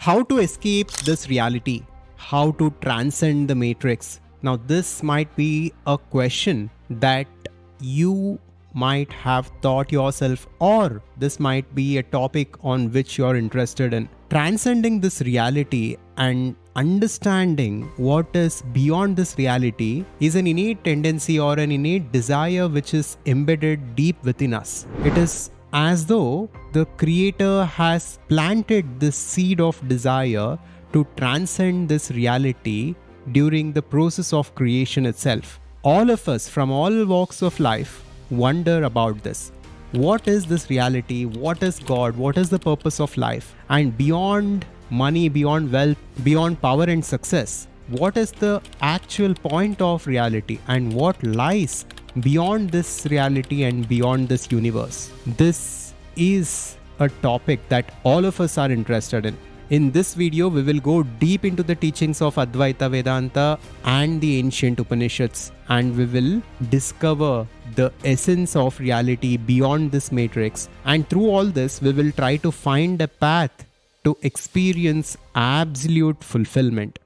How to escape this reality? How to transcend the matrix? Now, this might be a question that you might have thought yourself, or this might be a topic on which you're interested in. Transcending this reality and understanding what is beyond this reality is an innate tendency or an innate desire which is embedded deep within us. It is as though the Creator has planted this seed of desire to transcend this reality during the process of creation itself. All of us from all walks of life wonder about this. What is this reality? What is God? What is the purpose of life? And beyond money, beyond wealth, beyond power and success, what is the actual point of reality and what lies beyond this reality and beyond this universe? This is a topic that all of us are interested in. In this video, we will go deep into the teachings of Advaita Vedanta and the ancient Upanishads, and we will discover the essence of reality beyond this matrix. And through all this, we will try to find a path to experience absolute fulfillment.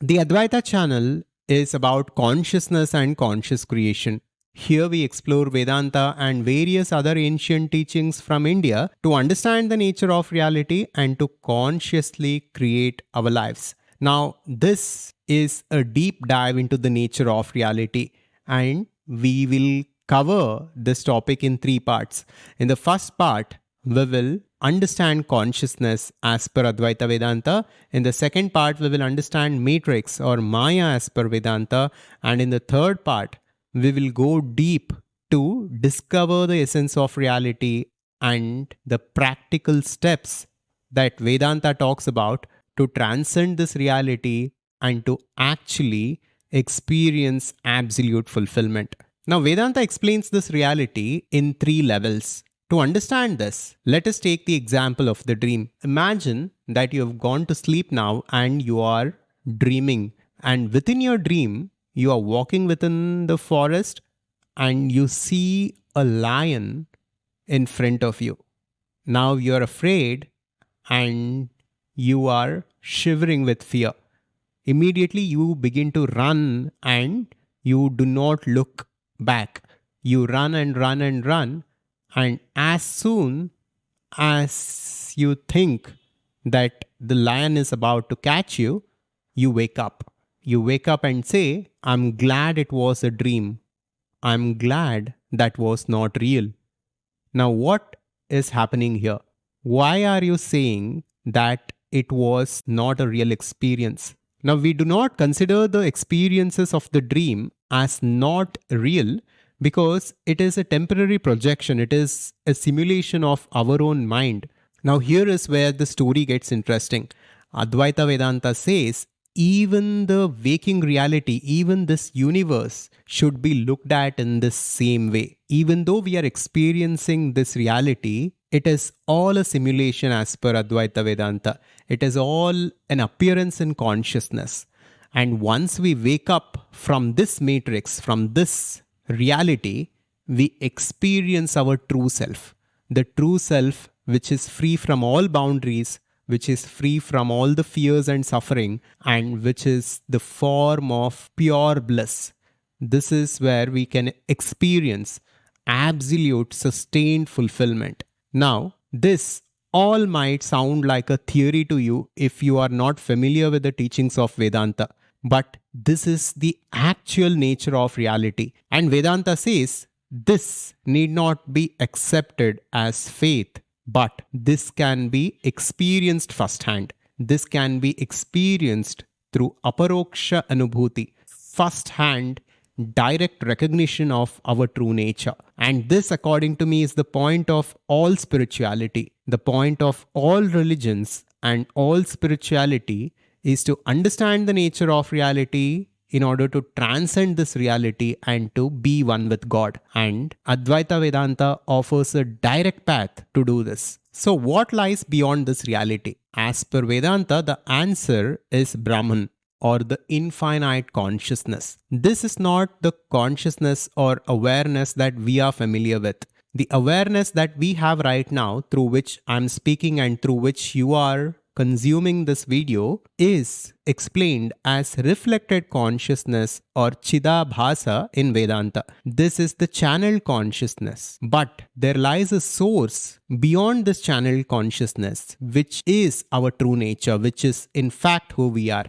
The Advaita channel is about consciousness and conscious creation. Here we explore Vedanta and various other ancient teachings from India to understand the nature of reality and to consciously create our lives. Now, this is a deep dive into the nature of reality, and we will cover this topic in 3 parts. In the first part, we will understand consciousness as per Advaita Vedanta. In the second part, we will understand matrix or Maya as per Vedanta. And in the third part, we will go deep to discover the essence of reality and the practical steps that Vedanta talks about to transcend this reality and to actually experience absolute fulfillment. Now, Vedanta explains this reality in 3 levels. To understand this, let us take the example of the dream. Imagine that you have gone to sleep now and you are dreaming. And within your dream, you are walking within the forest and you see a lion in front of you. Now you are afraid and you are shivering with fear. Immediately you begin to run and you do not look back. You run and run and run. And as soon as you think that the lion is about to catch you, you wake up. You wake up and say, I'm glad it was a dream. I'm glad that was not real. Now, what is happening here? Why are you saying that it was not a real experience? Now, we do not consider the experiences of the dream as not real because it is a temporary projection. It is a simulation of our own mind. Now, here is where the story gets interesting. Advaita Vedanta says, even the waking reality, even this universe should be looked at in this same way. Even though we are experiencing this reality, it is all a simulation as per Advaita Vedanta. It is all an appearance in consciousness. And once we wake up from this matrix, from this reality, we experience our true self. The true self which is free from all boundaries, which is free from all the fears and suffering, and which is the form of pure bliss. This is where we can experience absolute sustained fulfillment. Now, this all might sound like a theory to you if you are not familiar with the teachings of Vedanta. But this is the actual nature of reality. And Vedanta says this need not be accepted as faith, but this can be experienced firsthand. This can be experienced through aparoksha anubhuti, firsthand, direct recognition of our true nature. And this, according to me, is the point of all spirituality. The point of all religions and all spirituality is to understand the nature of reality in order to transcend this reality and to be one with God. And Advaita Vedanta offers a direct path to do this. So what lies beyond this reality? As per Vedanta, the answer is Brahman, or the infinite consciousness. This is not the consciousness or awareness that we are familiar with. The awareness that we have right now, through which I'm speaking and through which you are consuming this video, is explained as reflected consciousness or Chidabhasa in Vedanta. This is the channel consciousness. But there lies a source beyond this channel consciousness, which is our true nature, which is in fact who we are.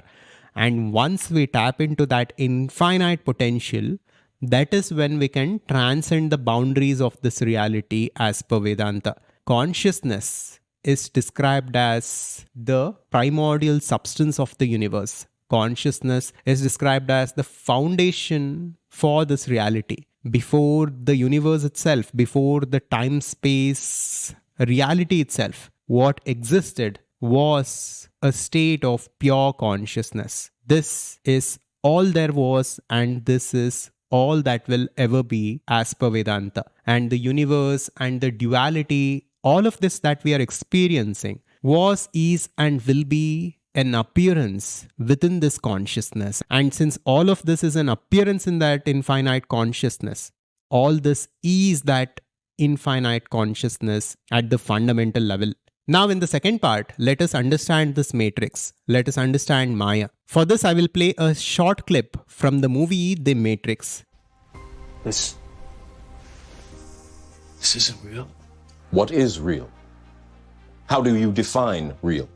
And once we tap into that infinite potential, that is when we can transcend the boundaries of this reality as per Vedanta. Consciousness is described as the primordial substance of the universe. Consciousness is described as the foundation for this reality. Before the universe itself, before the time-space reality itself, what existed was a state of pure consciousness. This is all there was, and this is all that will ever be as per Vedanta. And the universe and the duality, all of this that we are experiencing was, is, and will be an appearance within this consciousness. And since all of this is an appearance in that infinite consciousness, all this is that infinite consciousness at the fundamental level. Now in the second part, let us understand this matrix. Let us understand Maya. For this, I will play a short clip from the movie The Matrix. This isn't real. What is real? How do you define real?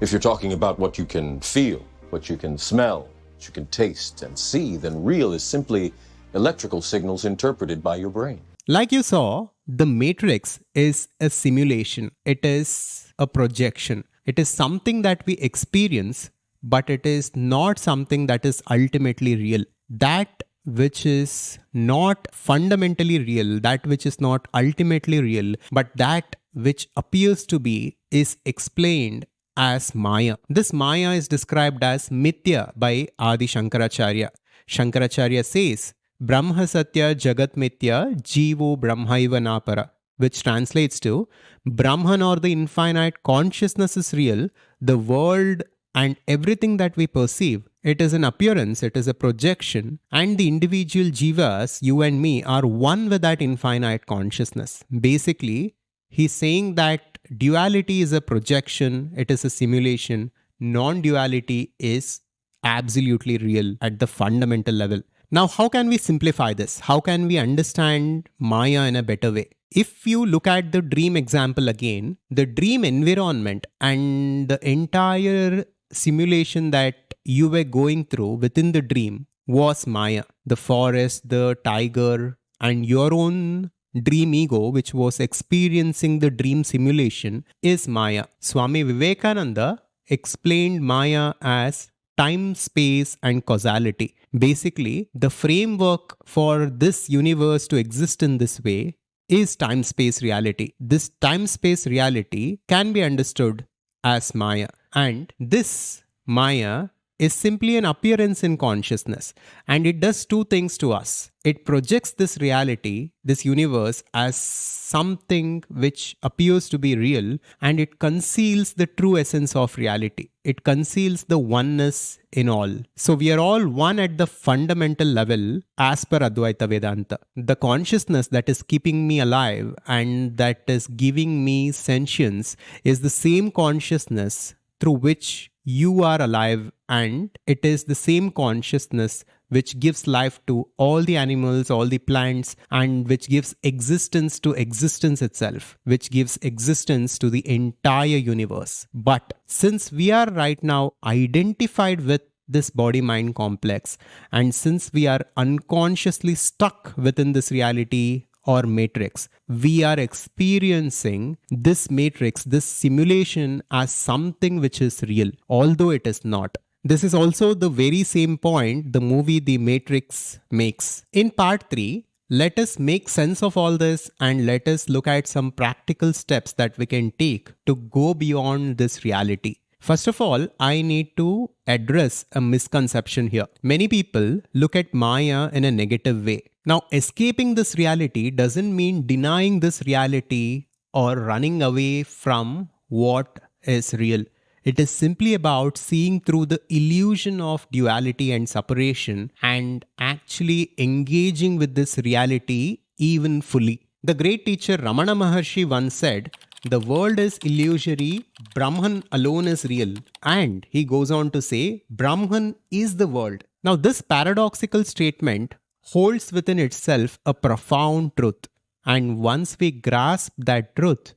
If you're talking about what you can feel, what you can smell, what you can taste and see, then real is simply electrical signals interpreted by your brain. Like you saw, the matrix is a simulation. It is a projection. It is something that we experience, but it is not something that is ultimately real. That which is not fundamentally real, that which is not ultimately real, but that which appears to be, is explained as Maya. This Maya is described as Mithya by Adi Shankaracharya. Shankaracharya says, Brahma Satya Jagat Mithya Jivo Brahmaiva Napara, which translates to Brahman or the infinite consciousness is real, the world and everything that we perceive, it is an appearance, it is a projection, and the individual jivas, you and me, are one with that infinite consciousness. Basically, he's saying that duality is a projection, it is a simulation, non-duality is absolutely real at the fundamental level. Now, how can we simplify this? How can we understand Maya in a better way? If you look at the dream example again, the dream environment and the entire simulation that you were going through within the dream was Maya. The forest, the tiger, and your own dream ego, which was experiencing the dream simulation, is Maya. Swami Vivekananda explained Maya as time, space, and causality. Basically, the framework for this universe to exist in this way is time-space reality. This time-space reality can be understood as Maya. And this Maya is simply an appearance in consciousness. And it does two things to us. It projects this reality, this universe, as something which appears to be real, and it conceals the true essence of reality. It conceals the oneness in all. So we are all one at the fundamental level as per Advaita Vedanta. The consciousness that is keeping me alive and that is giving me sentience is the same consciousness through which you are alive, and it is the same consciousness which gives life to all the animals, all the plants, and which gives existence to existence itself, which gives existence to the entire universe. But since we are right now identified with this body-mind complex, and since we are unconsciously stuck within this reality or matrix, we are experiencing this matrix, this simulation, as something which is real, although it is not. This is also the very same point the movie The Matrix makes. In part 3, let us make sense of all this and let us look at some practical steps that we can take to go beyond this reality. First of all, I need to address a misconception here. Many people look at Maya in a negative way. Now, escaping this reality doesn't mean denying this reality or running away from what is real. It is simply about seeing through the illusion of duality and separation and actually engaging with this reality even fully. The great teacher Ramana Maharshi once said, "The world is illusory, Brahman alone is real." And he goes on to say, "Brahman is the world." Now, this paradoxical statement holds within itself a profound truth. And once we grasp that truth,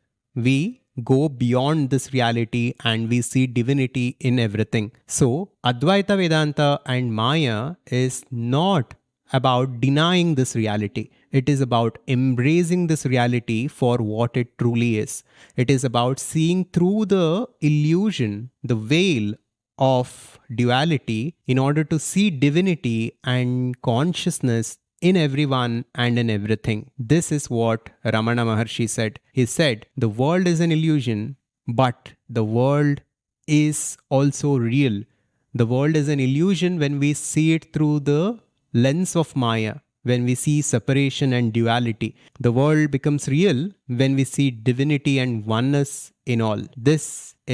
we go beyond this reality and we see divinity in everything. So, Advaita Vedanta and Maya is not about denying this reality. It is about embracing this reality for what it truly is. It is about seeing through the illusion, the veil of duality, in order to see divinity and consciousness in everyone and in everything. This is what Ramana Maharshi said. He said, "The world is an illusion, but the world is also real." The world is an illusion when we see it through the lens of Maya, when we see separation and duality. The world becomes real when we see divinity and oneness in all. This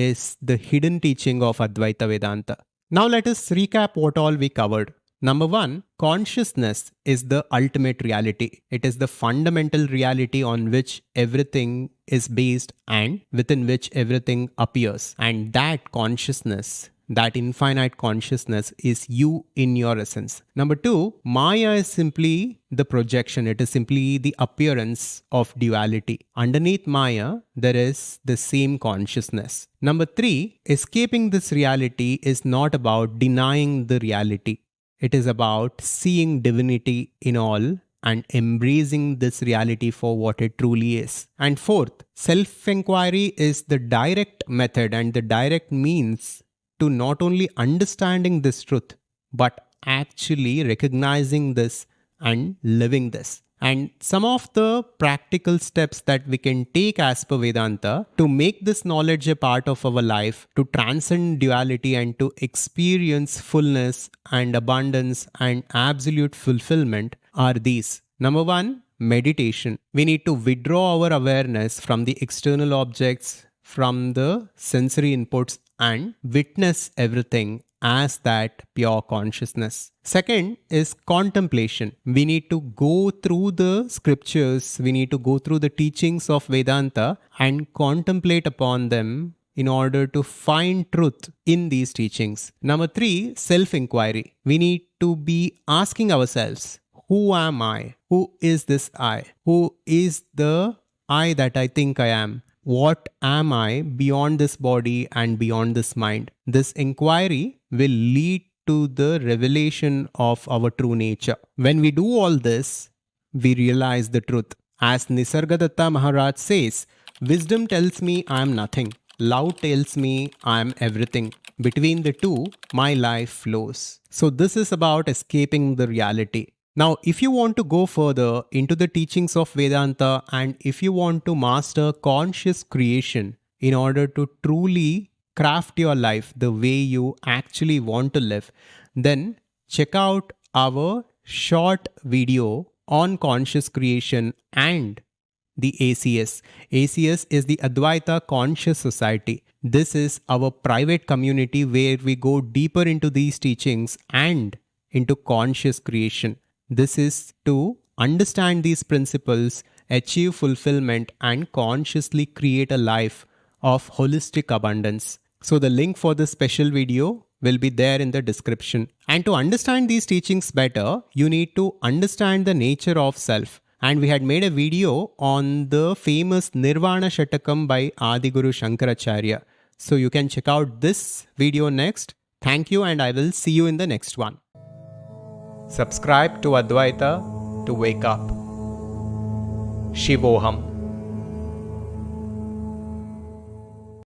is the hidden teaching of Advaita Vedanta. Now let us recap what all we covered. Number one, consciousness is the ultimate reality. It is the fundamental reality on which everything is based and within which everything appears. And that consciousness, that infinite consciousness, is you in your essence. Number two, Maya is simply the projection. It is simply the appearance of duality. Underneath Maya, there is the same consciousness. Number three, escaping this reality is not about denying the reality. It is about seeing divinity in all and embracing this reality for what it truly is. And fourth, self-inquiry is the direct method and the direct means to not only understanding this truth, but actually recognizing this and living this. And some of the practical steps that we can take as per Vedanta to make this knowledge a part of our life, to transcend duality and to experience fullness and abundance and absolute fulfillment are these. Number one, meditation. We need to withdraw our awareness from the external objects, from the sensory inputs, and witness everything as that pure consciousness. Second is contemplation. We need to go through the scriptures, we need to go through the teachings of Vedanta and contemplate upon them in order to find truth in these teachings. Number three, self-inquiry. We need to be asking ourselves, who am I? Who is this I? Who is the I that I think I am? What am I beyond this body and beyond this mind? This inquiry will lead to the revelation of our true nature. When we do all this, we realize the truth. As Nisargadatta Maharaj says, wisdom tells me I am nothing. Love tells me I am everything. Between the two, my life flows. So this is about escaping the reality. Now, if you want to go further into the teachings of Vedanta and if you want to master conscious creation in order to truly craft your life the way you actually want to live, then check out our short video on conscious creation and the ACS. ACS is the Advaita Conscious Society. This is our private community where we go deeper into these teachings and into conscious creation. This is to understand these principles, achieve fulfillment, and consciously create a life of holistic abundance. So the link for this special video will be there in the description. And to understand these teachings better, you need to understand the nature of self. And we had made a video on the famous Nirvana Shatakam by Adiguru Shankaracharya. So you can check out this video next. Thank you, and I will see you in the next one. Subscribe to Advaita to wake up. Shivoham.